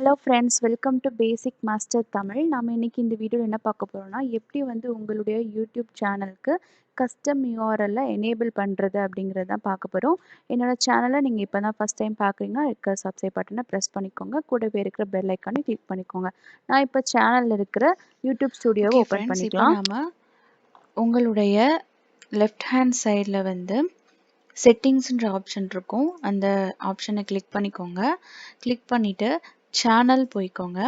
Hello friends, welcome to basic master Tamil. நாம இன்னைக்கு இந்த வீடியோவில் என்ன பார்க்க போறோம்னா, எப்படி வந்து உங்களுடைய யூடியூப் சேனலுக்கு கஸ்டம் யூஆர்எல்ல எனேபிள் பண்ணுறது அப்படிங்கிறது தான் பார்க்க போகிறோம். என்னோட சேனலை நீங்கள் இப்போ தான் ஃபஸ்ட் டைம் பார்க்குறீங்கன்னா இருக்க சப்ஸ்கிரைப் பட்டனை ப்ரெஸ் பண்ணிக்கோங்க. கூடவே இருக்கிற பெல் ஐக்கானை கிளிக் பண்ணிக்கோங்க. நான் இப்போ சேனலில் இருக்கிற யூடியூப் ஸ்டுடியோவை ஓகே ஓப்பன் ஃப்ரெண்ட்ஸ், இப்போ பண்ணிக்கலாம். நாம் உங்களுடைய லெஃப்ட் ஹேண்ட் சைடில் வந்து செட்டிங்ஸ்ன்ற ஆப்ஷன் இருக்கும். அந்த ஆப்ஷனை கிளிக் பண்ணிக்கோங்க. கிளிக் பண்ணிவிட்டு சேனல் போய்க்கோங்க.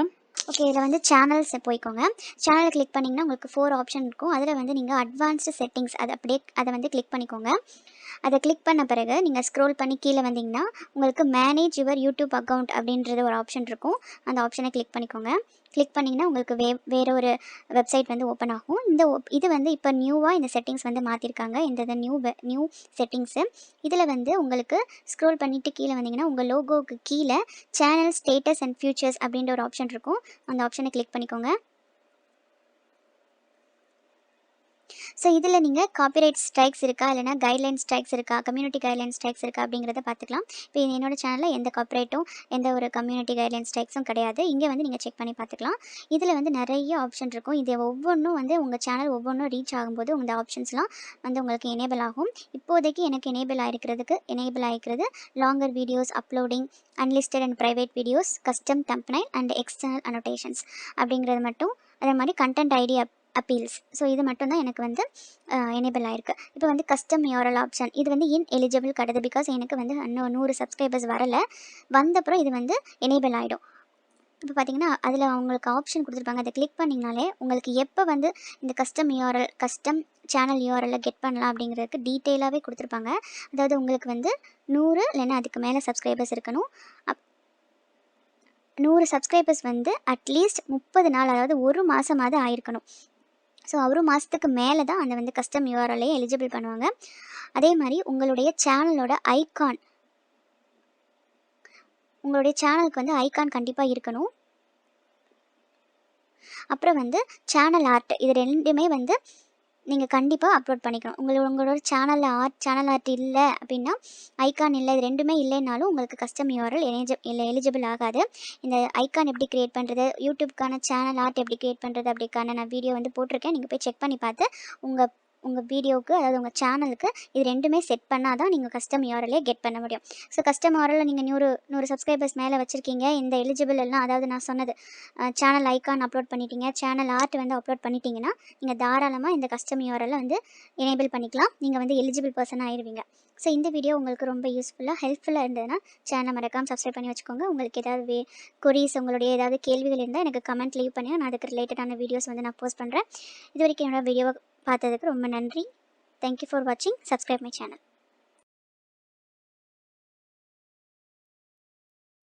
ஓகே, இதில் வந்து சேனல்ஸ் போய்க்கோங்க. சேனலை கிளிக் பண்ணிங்கன்னா உங்களுக்கு 4 ஆப்ஷன் இருக்கும். அதில் வந்து நீங்கள் அட்வான்ஸ்டு செட்டிங்ஸ் அதை வந்து கிளிக் பண்ணிக்கோங்க. அதை கிளிக் பண்ண பிறகு நீங்கள் ஸ்க்ரோல் பண்ணி கீழே வந்தீங்கன்னா உங்களுக்கு மேனேஜ் யுவர் யூடியூப் அக்கௌண்ட் அப்படின்றது ஒரு ஆப்ஷன் இருக்கும். அந்த ஆப்ஷனை கிளிக் பண்ணிக்கோங்க. கிளிக் பண்ணிங்கன்னா உங்களுக்கு வேறு ஒரு வெப்சைட் வந்து ஓப்பன் ஆகும். இது வந்து இப்போ நியூவாக இந்த செட்டிங்ஸ் வந்து மாற்றிருக்காங்க. இந்த நியூ செட்டிங்ஸு. இதில் வந்து உங்களுக்கு ஸ்க்ரோல் பண்ணிவிட்டு கீழே வந்தீங்கன்னா உங்கள் லோகோவுக்கு கீழே சேனல் ஸ்டேட்டஸ் அண்ட் ஃபியூச்சர்ஸ் அப்படின்ற ஒரு ஆப்ஷன் இருக்கும். அந்த ஆப்ஷனை கிளிக் பண்ணிக்கோங்க. ஸோ இதில் நீங்கள் காப்பிரைட் ஸ்ட்ரைக்ஸ் இருக்கா, இல்லைனா கைட்லைன் ஸ்ட்ரைக்ஸ் இருக்கா, கம்யூனிட்டி கைட்லைன் ஸ்ட்ரைக்ஸ் இருக்கா அப்படிங்கிறத பார்த்துக்கலாம். இப்போ என்னோட சேனலில் எந்த காப்பிரைட்டும் எந்த ஒரு கம்யூனிட்டி கைட்லைன் ஸ்ட்ரைக்ஸும் கிடையாது. இங்கே வந்து நீங்கள் செக் பண்ணி பார்த்துக்கலாம். இதில் வந்து நிறைய ஆப்ஷன் இருக்கும். இது ஒவ்வொன்றும் வந்து உங்கள் சேனல் ஒவ்வொன்றும் ரீச் ஆகும்போது இந்த ஆப்ஷன்ஸ்லாம் வந்து உங்களுக்கு எனேபிள் ஆகும். இப்போதைக்கு எனக்கு எனேபிள் ஆகிக்கிறது longer videos uploading, unlisted and private videos, custom thumbnail and external annotations அப்படிங்கிறது மட்டும். அதே மாதிரி கண்டென்ட் ஐடி அப்பீல்ஸ். ஸோ இது மட்டும் தான் எனக்கு வந்து எனேபிள் ஆகிருக்கு. இப்போ வந்து கஸ்டம் யூஆர்எல் ஆப்ஷன் இது வந்து எலிஜிபிள் கிடையாது. பிகாஸ் எனக்கு வந்து இன்னும் 100 சப்ஸ்கிரைபர்ஸ் வரலை. வந்தப்புறம் இது வந்து எனேபிள் ஆகிடும். இப்போ பார்த்தீங்கன்னா அதில் அவங்களுக்கு ஆப்ஷன் கொடுத்துருப்பாங்க. அதை கிளிக் பண்ணிங்கனாலே உங்களுக்கு எப்போ வந்து இந்த கஸ்டம் சேனல் யூஆர்எல்ல கெட் பண்ணலாம் அப்படிங்கிறதுக்கு டீட்டெயிலாகவே கொடுத்துருப்பாங்க. அதாவது உங்களுக்கு வந்து 100 இல்லைன்னா அதுக்கு மேலே சப்ஸ்கிரைபர்ஸ் இருக்கணும். 100 சப்ஸ்கிரைபர்ஸ் வந்து அட்லீஸ்ட் 30 நாள், அதாவது ஒரு மாதமாவது ஆயிருக்கணும். ஸோ ஒரு மாதத்துக்கு மேலே தான் அந்த வந்து கஸ்டம் யூஆர்எல்லையே எலிஜிபிள் பண்ணுவாங்க. அதே மாதிரி உங்களுடைய சேனலுக்கு வந்து ஐகான் கண்டிப்பாக இருக்கணும். அப்புறம் வந்து சேனல் ஆர்ட், இது ரெண்டுமே வந்து நீங்கள் கண்டிப்பாக அப்லோட் பண்ணிக்கணும். உங்களோட சேனல் ஆர்ட் இல்லை அப்படின்னா, ஐகான் இல்லை, இது ரெண்டுமே இல்லைனாலும் உங்களுக்கு கஸ்டம் யூஆர்எல் எலிஜிபிள் ஆகாது. இந்த ஐகான் எப்படி க்ரியேட் பண்ணுறது, யூடியூப்க்கான சேனல் ஆர்ட் எப்படி க்ரியேட் பண்ணுறது அப்படிக்கான நான் வீடியோ வந்து போட்டிருக்கேன். நீங்கள் போய் செக் பண்ணி பார்த்து உங்கள் வீடியோவுக்கு, அதாவது உங்கள் சேனலுக்கு இது ரெண்டுமே செட் பண்ணால் தான் நீங்கள் கஸ்டம் யூஆர்எல்லே கெட் பண்ண முடியும். ஸோ கஸ்டம் யூஆர்எல்ல நீங்கள் 100 சப்ஸ்கிரைபர்ஸ் மேலே வச்சுருக்கீங்க, இந்த எலிஜிபிள் எல்லாம், அதாவது நான் சொன்னது சேனல் ஐகான் அப்லோட் பண்ணிட்டீங்க, சேனல் ஆர்ட் வந்து அப்லோட் பண்ணிட்டீங்கன்னா நீங்கள் தாராளமாக இந்த கஸ்டம் யூஆர்எல்ல வந்து எனேபிள் பண்ணிக்கலாம். நீங்கள் வந்து எலிஜிபிள் பர்சனாக ஆயிடுவீங்க. ஸோ இந்த வீடியோ உங்களுக்கு ரொம்ப ஹெல்ப்ஃபுல்லாக இருந்ததுன்னா சேனலை மறக்காமல் சப்ஸ்கிரைப் பண்ணி வச்சுக்கோங்க. உங்களுக்கு ஏதாவது கொரீஸ், உங்களுடைய ஏதாவது கேள்விகள் இருந்தால் எனக்கு கமெண்ட் லீவ் பண்ணி நான் அதுக்கு ரிலேட்டடான வீடியோஸ் வந்து நான் போஸ்ட் பண்ணுறேன். இது வரைக்கும் என்னோட வீடியோவை பார்த்ததுக்கு ரொம்ப நன்றி. தேங்க்யூ ஃபார் வாட்சிங். Subscribe my channel.